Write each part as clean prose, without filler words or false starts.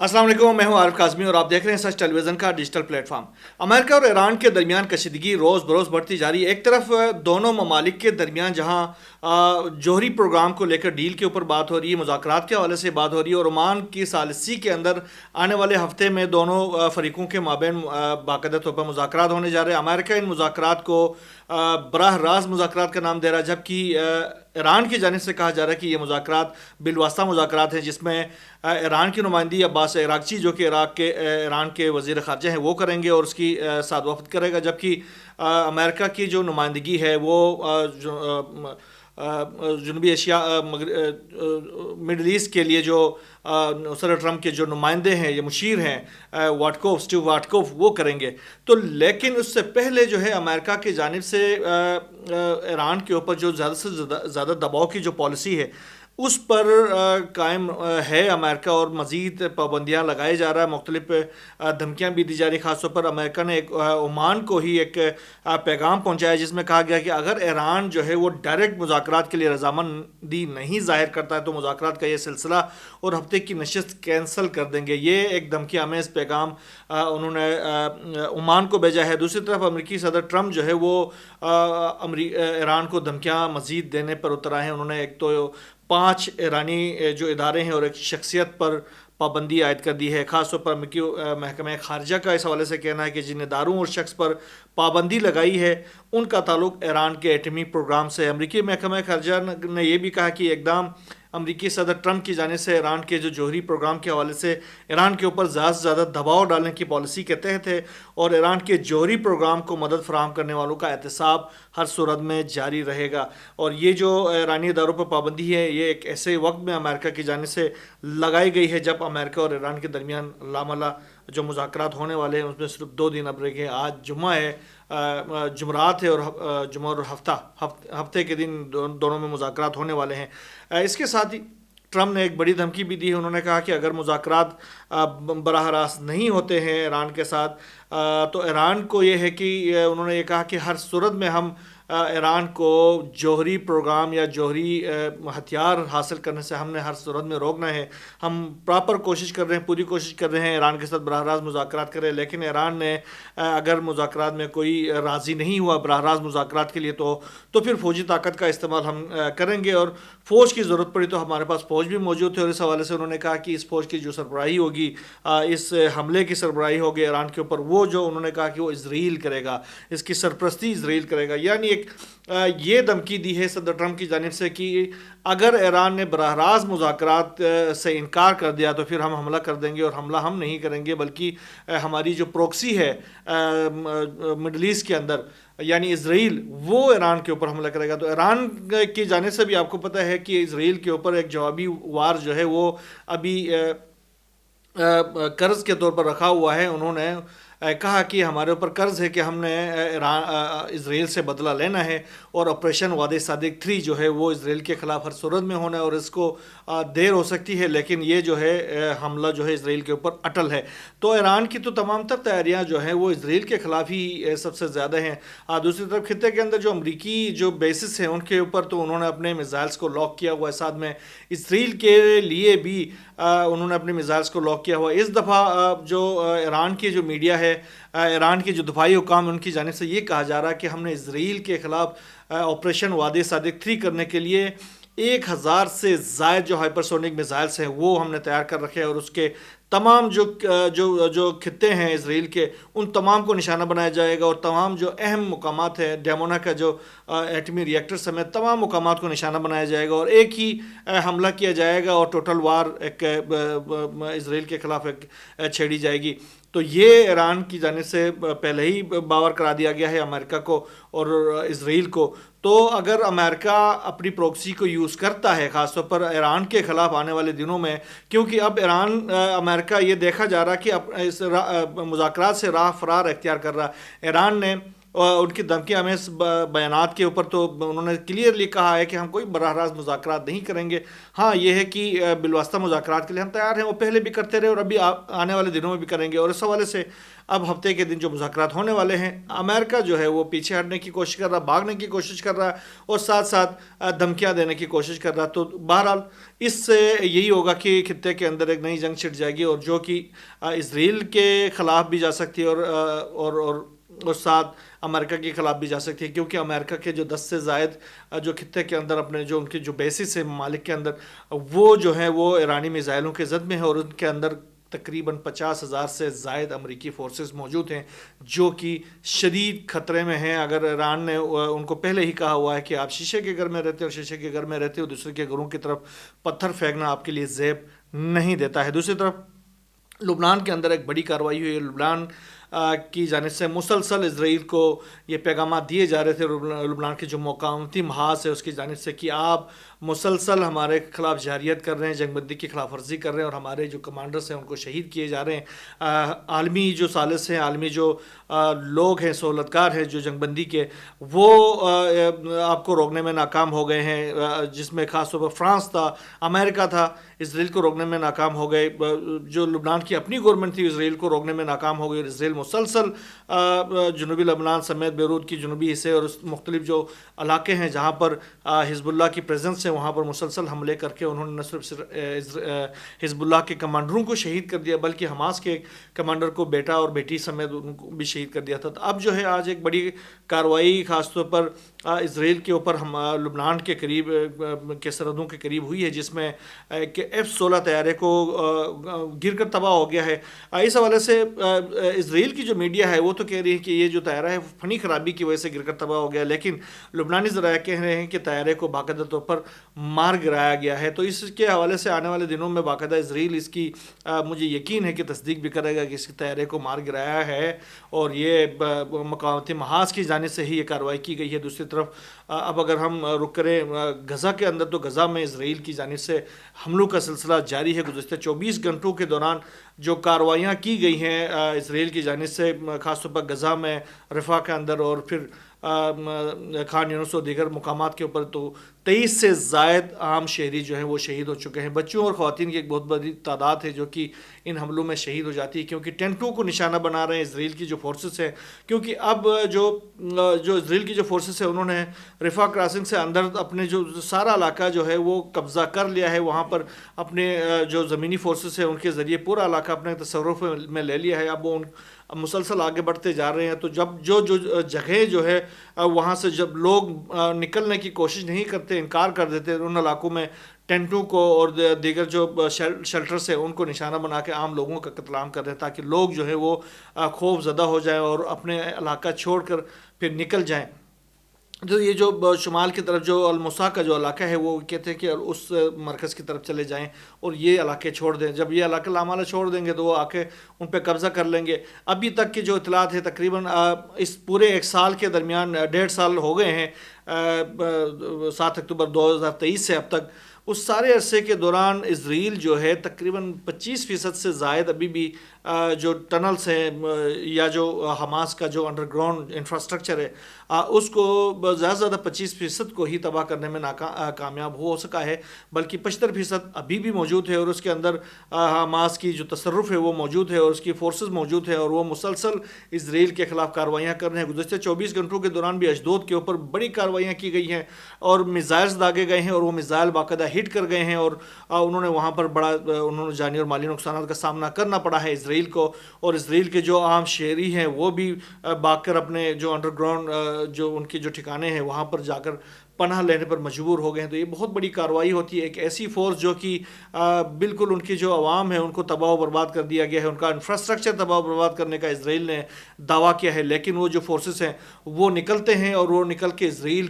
السلام علیکم، میں ہوں عارف کاظمی اور آپ دیکھ رہے ہیں سچ ٹیلی ویژن کا ڈیجیٹل پلیٹ فارم۔ امریکہ اور ایران کے درمیان کشیدگی روز بروز بڑھتی جا رہی ہے۔ ایک طرف دونوں ممالک کے درمیان جہاں جوہری پروگرام کو لے کر ڈیل کے اوپر بات ہو رہی ہے، مذاکرات کے حوالے سے بات ہو رہی ہے، اور عمان کی ثالثی کے اندر آنے والے ہفتے میں دونوں فریقوں کے مابین باقاعدہ طور پر مذاکرات ہونے جا رہے ہیں۔ امریکہ ان مذاکرات کو براہ راست مذاکرات کا نام دے رہا ہے، جبکہ ایران کی جانب سے کہا جا رہا ہے کہ یہ مذاکرات بالواسطہ مذاکرات ہیں، جس میں ایران کی نمائندگی عباس عراقچی جو کہ ایران کے وزیر خارجہ ہیں وہ کریں گے اور اس کی سعد وفد کرے گا، جبکہ امریکہ کی جو نمائندگی ہے وہ جنوبی ایشیا مڈل ایسٹ کے لیے جو صدر ٹرمپ کے جو نمائندے ہیں، یہ مشیر ہیں اسٹیو واٹکوف، وہ کریں گے۔ تو لیکن اس سے پہلے جو ہے امریکہ کی جانب سے ایران کے اوپر جو زیادہ سے زیادہ دباؤ کی جو پالیسی ہے اس پر قائم ہے امریکہ، اور مزید پابندیاں لگائے جا رہا ہے، مختلف دھمکیاں بھی دی جا رہی۔ خاص طور پر امریکہ نے عمان کو ہی ایک پیغام پہنچایا جس میں کہا گیا کہ اگر ایران جو ہے وہ ڈائریکٹ مذاکرات کے لیے رضامندی نہیں ظاہر کرتا ہے تو مذاکرات کا یہ سلسلہ اور ہفتے کی نشست کینسل کر دیں گے۔ یہ ایک دھمکی آمیز پیغام انہوں نے عمان کو بھیجا ہے۔ دوسری طرف امریکی صدر ٹرمپ جو ہے وہ ایران کو دھمکیاں مزید دینے پر اتر آئے ہیں۔ انہوں نے ایک تو 5 ایرانی جو ادارے ہیں اور ایک شخصیت پر پابندی عائد کر دی ہے۔ خاص طور پر امریکی محکمہ خارجہ کا اس حوالے سے کہنا ہے کہ جن اداروں اور شخص پر پابندی لگائی ہے ان کا تعلق ایران کے ایٹمی پروگرام سے۔ امریکی محکمہ خارجہ نے یہ بھی کہا کہ اقدام امریکی صدر ٹرمپ کی جانب سے ایران کے جو جوہری پروگرام کے حوالے سے ایران کے اوپر زیادہ سے زیادہ دباؤ ڈالنے کی پالیسی کے تحت ہے، اور ایران کے جوہری پروگرام کو مدد فراہم کرنے والوں کا احتساب ہر صورت میں جاری رہے گا۔ اور یہ جو ایرانی اداروں پر پابندی ہے یہ ایک ایسے وقت میں امریکہ کی جانب سے لگائی گئی ہے جب امریکہ اور ایران کے درمیان لاملا جو مذاکرات ہونے والے ہیں اس میں صرف 2 دن اب رہ گئے۔ آج جمعہ ہے، جمعرات ہے، اور جمعہ اور ہفتے کے دن دونوں میں مذاکرات ہونے والے ہیں۔ اس کے ساتھ ہی ٹرمپ نے ایک بڑی دھمکی بھی دی ہے۔ انہوں نے کہا کہ اگر مذاکرات براہ راست نہیں ہوتے ہیں ایران کے ساتھ تو ایران کو یہ ہے کہ انہوں نے یہ کہا کہ ہر صورت میں ہم ایران کو جوہری پروگرام یا جوہری ہتھیار حاصل کرنے سے ہم نے ہر صورت میں روکنا ہے۔ ہم پراپر کوشش کر رہے ہیں، پوری کوشش کر رہے ہیں ایران کے ساتھ براہ راست مذاکرات کریں، لیکن ایران نے اگر مذاکرات میں کوئی راضی نہیں ہوا براہ راست مذاکرات کے لیے تو پھر فوجی طاقت کا استعمال ہم کریں گے، اور فوج کی ضرورت پڑی تو ہمارے پاس فوج بھی موجود ہے۔ اور اس حوالے سے انہوں نے کہا کہ اس فوج کی جو سربراہی ہوگی، اس حملے کی سربراہی ہوگی ایران کے اوپر، وہ جو انہوں نے کہا کہ وہ اسرائیل کرے گا، اس کی سرپرستی اسرائیل کرے گا۔ یعنی ایک یہ دھمکی دی ہے صدر ٹرمپ کی جانب سے کہ اگر ایران نے براہ راست مذاکرات سے انکار کر دیا تو پھر ہم حملہ کر دیں گے، اور حملہ ہم نہیں کریں گے بلکہ ہماری جو پروکسی ہے مڈل ایسٹ کے اندر یعنی اسرائیل، وہ ایران کے اوپر حملہ کرے گا۔ تو ایران کی جانب سے بھی آپ کو پتہ ہے کہ اسرائیل کے اوپر ایک جوابی وار جو ہے وہ ابھی قرض کے طور پر رکھا ہوا ہے۔ انہوں نے کہا کہ ہمارے اوپر قرض ہے کہ ہم نے اسرائیل سے بدلہ لینا ہے، اور آپریشن وعدہ صادق 3 جو ہے وہ اسرائیل کے خلاف ہر صورت میں ہونا ہے، اور اس کو دیر ہو سکتی ہے لیکن یہ جو ہے حملہ جو ہے اسرائیل کے اوپر اٹل ہے۔ تو ایران کی تو تمام تر تیاریاں جو ہیں وہ اسرائیل کے خلاف ہی سب سے زیادہ ہیں۔ دوسری طرف خطے کے اندر جو امریکی جو بیسز ہیں ان کے اوپر تو انہوں نے اپنے میزائلز کو لاک کیا ہوا ہے، ساتھ میں اسرائیل کے لیے بھی انہوں نے اپنے میزائلز کو لاک کیا ہوا ہے۔ اس دفعہ جو ایران کی جو میڈیا ہے، ایران کے جو دفاعی حکام ان کی جانب سے یہ کہا جا رہا ہے کہ ہم نے اسرائیل کے خلاف آپریشن وعدہ صادق 3 کرنے کے لیے 1000 سے زائد جو ہائپرسونک میزائلز ہیں وہ ہم نے تیار کر رکھے ہیں، اور اس کے تمام جو خطے ہیں اسرائیل کے ان تمام کو نشانہ بنایا جائے گا، اور تمام جو اہم مقامات ہیں ڈیمونا کا جو ایٹمی ری ایکٹر سمیت تمام مقامات کو نشانہ بنایا جائے گا، اور ایک ہی حملہ کیا جائے گا، اور ٹوٹل وار ایک اسرائیل کے خلاف ایک چھیڑی جائے گی۔ تو یہ ایران کی جانب سے پہلے ہی باور کرا دیا گیا ہے امریکہ کو اور اسرائیل کو۔ تو اگر امریکہ اپنی پروکسی کو یوز کرتا ہے خاص طور پر ایران کے خلاف آنے والے دنوں میں، کیونکہ اب امریکہ یہ دیکھا جا رہا کہ اس مذاکرات سے راہ فرار اختیار کر رہا۔ ایران نے ان کی دھمکی ہمیں بیانات کے اوپر تو انہوں نے کلیئرلی کہا ہے کہ ہم کوئی براہ راست مذاکرات نہیں کریں گے. ہاں یہ ہے کہ بالواسطہ مذاکرات کے لیے ہم تیار ہیں، وہ پہلے بھی کرتے رہے اور ابھی آنے والے دنوں میں بھی کریں گے. اور اس حوالے سے اب ہفتے کے دن جو مذاکرات ہونے والے ہیں، امریکہ جو ہے وہ پیچھے ہٹنے کی کوشش کر رہا، بھاگنے کی کوشش کر رہا اور ساتھ ساتھ دھمکیاں دینے کی کوشش کر رہا. تو بہرحال اس سے یہی ہوگا کہ خطے کے اندر ایک نئی جنگ چھڑ جائے گی، اور جو کہ اسرائیل کے خلاف بھی جا سکتی ہے اور ساتھ امریکہ کے خلاف بھی جا سکتی ہے، کیونکہ امریکہ کے جو 10 سے زائد جو خطے کے اندر اپنے جو ان کی جو بیسس ہے ممالک کے اندر، وہ جو ہے وہ ایرانی میزائلوں کے زد میں ہے، اور ان کے اندر تقریباً 50,000 سے زائد امریکی فورسز موجود ہیں جو کہ شدید خطرے میں ہیں. اگر ایران نے ان کو پہلے ہی کہا ہوا ہے کہ آپ شیشے کے گھر میں رہتے ہو، شیشے کے گھر میں رہتے ہو، دوسرے کے گھروں کی طرف پتھر پھینکنا آپ کے لیے زیب نہیں دیتا ہے. دوسری طرف لبنان کے اندر ایک بڑی کارروائی ہوئی ہے. لبنان کی جانب سے مسلسل اسرائیل کو یہ پیغامات دیے جا رہے تھے، لبنان کے جو مقامتی محاذ ہے اس کی جانب سے، کہ آپ مسلسل ہمارے خلاف جارحیت کر رہے ہیں، جنگ بندی کی خلاف ورزی کر رہے ہیں، اور ہمارے جو کمانڈرز ہیں ان کو شہید کیے جا رہے ہیں. عالمی جو ثالث ہیں، عالمی جو لوگ ہیں، سہولتکار ہیں جو جنگ بندی کے، وہ آپ کو روکنے میں ناکام ہو گئے ہیں، جس میں خاص طور پر فرانس تھا، امریکہ تھا، اسرائیل کو روکنے میں ناکام ہو گئے. جو لبنان کی اپنی گورنمنٹ تھی اسرائیل کو روکنے میں ناکام ہو گئی، اور اسرائیل مسلسل جنوبی لبنان سمیت بیروت کی جنوبی حصے اور مختلف جو علاقے ہیں جہاں پر حزب اللہ کی پریزنس ہے، وہاں پر مسلسل حملے کر کے انہوں نے نہ صرف حزب اللہ کے کمانڈروں کو شہید کر دیا بلکہ حماس کے کمانڈر کو بیٹا اور بیٹی سمیت ان کو بھی شہید کر دیا تھا. اب جو ہے آج ایک بڑی کارروائی خاص طور پر اسرائیل کے اوپر لبنان کے قریب کے سرحدوں کے قریب ہوئی ہے، جس میں کہ F-16 طیارے کو گر کر تباہ ہو گیا ہے. اس حوالے سے اسرائیل کی جو میڈیا ہے وہ تو کہہ رہی ہے کہ یہ جو طیارہ ہے فنی خرابی کی وجہ سے گر کر تباہ ہو گیا، لیکن لبنانی ذرائع کہہ رہے ہیں کہ طیارے کو باقاعدہ طور پر مار گرایا گیا ہے. تو اس کے حوالے سے آنے والے دنوں میں باقاعدہ اسرائیل اس کی مجھے یقین ہے کہ تصدیق بھی کرے گا کہ اس طیارے کو مار گرایا ہے، اور یہ مقاماتی محاذ کی جانب سے ہی یہ کارروائی کی گئی ہے. دوسری طرف اب اگر ہم رک کریں غزہ کے اندر، تو غزہ میں اسرائیل کی جانب سے حملوں کا سلسلہ جاری ہے. گزشتہ 24 گھنٹوں کے دوران جو کارروائیاں کی گئی ہیں اسرائیل کی جانب سے، خاص طور پر غزہ میں، رفح کے اندر اور پھر خان یونس اور دیگر مقامات کے اوپر، تو 23 سے زائد عام شہری جو ہیں وہ شہید ہو چکے ہیں. بچوں اور خواتین کی ایک بہت بڑی تعداد ہے جو کہ ان حملوں میں شہید ہو جاتی ہے، کیونکہ ٹینٹوں کو نشانہ بنا رہے ہیں اسرائیل کی جو فورسز ہیں. کیونکہ اب جو اسرائیل کی جو فورسز ہیں انہوں نے رفح کراسنگ سے اندر اپنے جو سارا علاقہ جو ہے وہ قبضہ کر لیا ہے. وہاں پر اپنے جو زمینی فورسز ہیں ان کے ذریعے پورا علاقہ اپنے تصرف میں لے لیا ہے. اب وہ مسلسل آگے بڑھتے جا رہے ہیں. تو جب جو جگہیں جو ہے وہاں سے جب لوگ نکلنے کی کوشش نہیں کرتے، انکار کر دیتے، ان علاقوں میں ٹینٹوں کو اور دیگر جو شیلٹرز ہیں ان کو نشانہ بنا کے عام لوگوں کا قتل عام کر رہے ہیں، تاکہ لوگ جو ہے وہ خوف زدہ ہو جائیں اور اپنے علاقہ چھوڑ کر پھر نکل جائیں. جو یہ جو شمال کی طرف جو الموسیٰ کا جو علاقہ ہے وہ کہتے ہیں کہ اس مرکز کی طرف چلے جائیں اور یہ علاقے چھوڑ دیں. جب یہ علاقے لامالہ چھوڑ دیں گے تو وہ آ کے ان پہ قبضہ کر لیں گے. ابھی تک کی جو اطلاعات ہے تقریباً اس پورے 1 سال کے درمیان 1.5 سال ہو گئے ہیں 7 اکتوبر 2023 سے اب تک. اس سارے عرصے کے دوران اسرائیل جو ہے تقریباً 25% سے زائد ابھی بھی جو ٹنلز ہیں یا جو حماس کا جو انڈر گراؤنڈ انفراسٹرکچر ہے اس کو زیادہ سے زیادہ 25% کو ہی تباہ کرنے میں کامیاب ہو سکا ہے، بلکہ 75% ابھی بھی موجود ہے، اور اس کے اندر حماس کی جو تصرف ہے وہ موجود ہے اور اس کی فورسز موجود ہے، اور وہ مسلسل اسرائیل کے خلاف کارروائیاں کر رہے ہیں. گزشتہ 24 گھنٹوں کے دوران بھی اشدود کے اوپر بڑی کارروائیاں کی گئی ہیں اور میزائلز داغے گئے ہیں، اور وہ میزائل باقاعدہ ہٹ کر گئے ہیں، اور انہوں نے وہاں پر بڑا انہوں نے جانی اور مالی نقصانات کا سامنا کرنا پڑا ہے اسرائیل کو. اور اسرائیل کے جو عام شہری ہیں وہ بھی بھاگ کر اپنے جو انڈر گراؤنڈ جو ان کے جو ٹھکانے ہیں وہاں پر جا کر پناہ لینے پر مجبور ہو گئے ہیں. تو یہ بہت بڑی کارروائی ہوتی ہے. ایک ایسی فورس جو کہ بالکل ان کی جو عوام ہے ان کو تباہ و برباد کر دیا گیا ہے، ان کا انفراسٹرکچر تباہ و برباد کرنے کا اسرائیل نے دعویٰ کیا ہے، لیکن وہ جو فورسز ہیں وہ نکلتے ہیں اور وہ نکل کے اسرائیل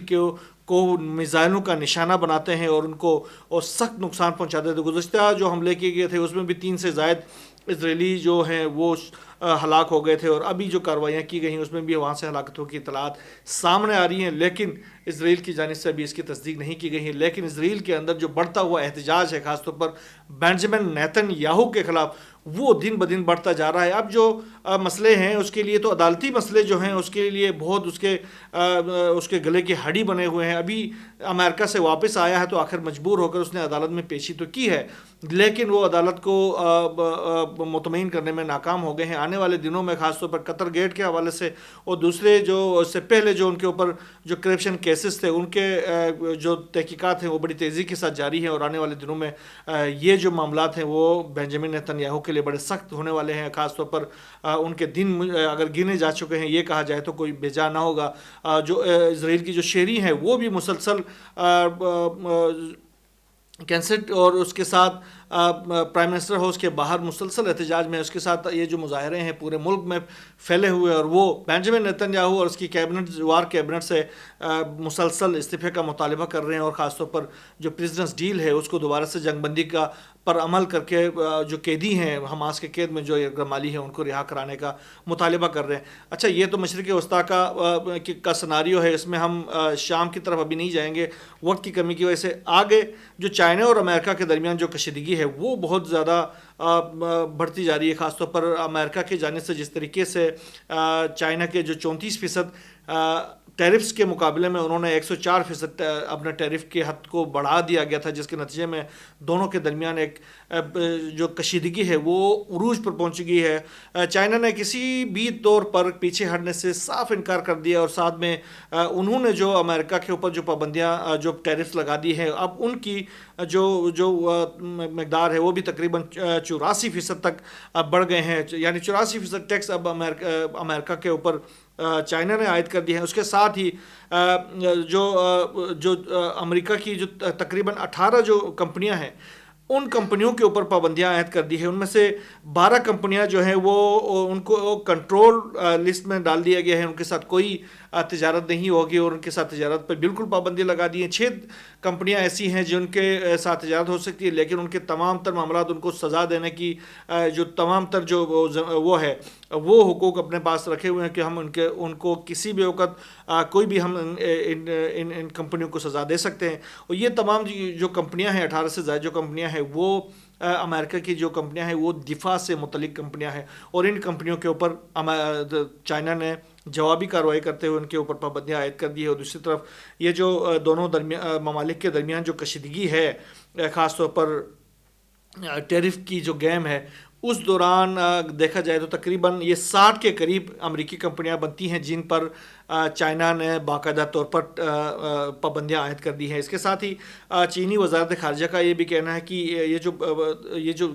کو میزائلوں کا نشانہ بناتے ہیں اور ان کو اور سخت نقصان پہنچاتے تھے. گزشتہ جو حملے کیے گئے تھے اس میں بھی 3 سے زائد اسرائیلی جو ہیں وہ ہلاک ہو گئے تھے، اور ابھی جو کارروائیاں کی گئی ہیں اس میں بھی وہاں سے ہلاکتوں کی اطلاعات سامنے آ رہی ہیں، لیکن اسرائیل کی جانب سے ابھی اس کی تصدیق نہیں کی گئی ہے. لیکن اسرائیل کے اندر جو بڑھتا ہوا احتجاج ہے خاص طور پر بینجمن نیتن یاہو کے خلاف، وہ دن بدن بڑھتا جا رہا ہے. اب جو مسئلے ہیں اس کے لیے تو عدالتی مسئلے جو ہیں اس کے لیے بہت اس کے گلے کی ہڈی بنے ہوئے ہیں. ابھی امریکہ سے واپس آیا ہے تو آخر مجبور ہو کر اس نے عدالت میں پیشی تو کی ہے, لیکن وہ عدالت کو مطمئن کرنے میں ناکام ہو گئے ہیں. آنے والے دنوں میں خاص طور پر قطر گیٹ کے حوالے سے اور دوسرے جو اس سے پہلے جو ان کے اوپر جو کرپشن کیسز تھے ان کے جو تحقیقات ہیں وہ بڑی تیزی کے ساتھ جاری ہیں, اور آنے والے دنوں میں یہ جو معاملات ہیں وہ بنجامن نیتن یاہو کے لیے بڑے سخت ہونے والے ہیں. خاص طور پر ان کے دن اگر گنے جا چکے ہیں, یہ کہا جائے تو کوئی بیجا نہ ہوگا. جو اسرائیل کی جو شہری ہیں وہ بھی مسلسل کینسٹ اور اس کے ساتھ پرائم منسٹر ہاؤس کے باہر مسلسل احتجاج میں, اس کے ساتھ یہ جو مظاہرے ہیں پورے ملک میں پھیلے ہوئے, اور وہ بنجامن نیتن یاہو اور اس کی کیبنٹ سے مسلسل استعفے کا مطالبہ کر رہے ہیں, اور خاص طور پر جو پریزیڈنٹس ڈیل ہے اس کو دوبارہ سے جنگ بندی کا پر عمل کر کے جو قیدی ہیں حماس کے قید میں جو یرغمالی ہیں ان کو رہا کرانے کا مطالبہ کر رہے ہیں. اچھا, یہ تو مشرق وسطیٰ کا سناریو ہے, اس میں ہم شام کی طرف ابھی نہیں جائیں گے وقت کی کمی کی وجہ سے. آگے جو چائنا اور امریکہ کے درمیان جو کشیدگی ہے وہ بہت زیادہ بڑھتی جا رہی ہے. خاص طور پر امریکہ کی جانب سے جس طریقے سے چائنا کے جو 34% ٹیرفز کے مقابلے میں انہوں نے 104% اپنے ٹیرف کے حد کو بڑھا دیا گیا تھا, جس کے نتیجے میں دونوں کے درمیان ایک جو کشیدگی ہے وہ عروج پر پہنچ گئی ہے. چائنا نے کسی بھی طور پر پیچھے ہٹنے سے صاف انکار کر دیا, اور ساتھ میں انہوں نے جو امریکہ کے اوپر جو پابندیاں جو ٹیرفز لگا دی ہیں, اب ان کی جو مقدار ہے وہ بھی تقریباً 84% تک بڑھ گئے ہیں. یعنی 84% ٹیکس اب امریکہ کے اوپر چائنا نے عائد کر دی ہے. اس کے ساتھ ہی جو امریکہ کی جو تقریباً 18 جو کمپنیاں ہیں ان کمپنیوں کے اوپر پابندیاں عائد کر دی ہے. ان میں سے 12 کمپنیاں جو ہیں وہ ان کو کنٹرول لسٹ میں ڈال دیا گیا ہے, ان کے ساتھ کوئی تجارت نہیں ہوگی, اور ان کے ساتھ تجارت پر بالکل پابندی لگا دی ہیں. 6 کمپنیاں ایسی ہیں جن کے ساتھ تجارت ہو سکتی ہے, لیکن ان کے تمام تر معاملات ان کو سزا دینے کی جو تمام تر جو وہ ہے وہ حقوق اپنے پاس رکھے ہوئے ہیں کہ ہم ان کو کسی بھی وقت کوئی بھی ہم ان کمپنیوں کو سزا دے سکتے ہیں. اور یہ تمام جو کمپنیاں ہیں 18 سے زائد جو کمپنیاں ہیں وہ امریکہ کی جو کمپنیاں ہیں وہ دفاع سے متعلق کمپنیاں ہیں, اور ان کمپنیوں کے اوپر چائنا نے جوابی کارروائی کرتے ہوئے ان کے اوپر پابندیاں عائد کر دی ہے. اور دوسری طرف یہ جو دونوں ممالک کے درمیان جو کشیدگی ہے خاص طور پر ٹیرف کی جو گیم ہے اس دوران دیکھا جائے تو تقریباً یہ 60 کے قریب امریکی کمپنیاں بنتی ہیں جن پر چائنا نے باقاعدہ طور پر پابندیاں عائد کر دی ہیں. اس کے ساتھ ہی چینی وزارت خارجہ کا یہ بھی کہنا ہے کہ یہ جو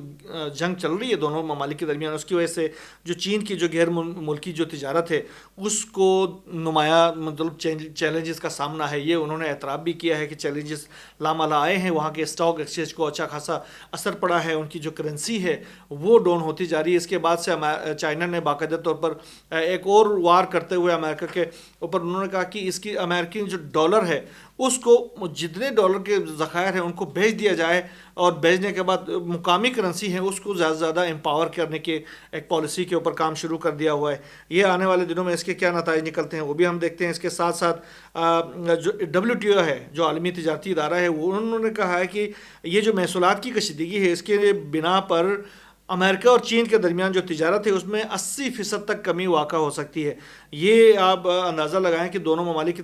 جنگ چل رہی ہے دونوں ممالک کے درمیان اس کی وجہ سے جو چین کی جو غیر ملکی جو تجارت ہے اس کو نمایاں مطلب چیلنجز کا سامنا ہے. یہ انہوں نے اعتراف بھی کیا ہے کہ چیلنجز لامحالہ آئے ہیں, وہاں کے اسٹاک ایکسچینج کو اچھا خاصا اثر پڑا ہے, ان کی جو کرنسی ہے وہ ڈاؤن ہوتی جا رہی ہے. اس کے بعد سے چائنا نے باقاعدہ طور پر ایک اور وار کرتے ہوئے امریکہ کے اوپر انہوں نے کہا کہ اس کی امریکی جو ڈالر ہے اس کو جتنے ڈالر کے ذخائر ہیں ان کو بھیج دیا جائے, اور بھیجنے کے بعد مقامی کرنسی ہے اس کو زیادہ سے زیادہ امپاور کرنے کے ایک پالیسی کے اوپر کام شروع کر دیا ہوا ہے. یہ آنے والے دنوں میں اس کے کیا نتائج نکلتے ہیں وہ بھی ہم دیکھتے ہیں. اس کے ساتھ ساتھ جو WTO ہے جو عالمی تجارتی ادارہ ہے وہ انہوں نے کہا ہے کہ یہ جو محصولات کی کشیدگی ہے اس کے بنا پر امریکہ اور چین کے درمیان جو تجارت ہے اس میں 80% تک کمی واقع ہو سکتی ہے. یہ آپ اندازہ لگائیں کہ دونوں ممالک کی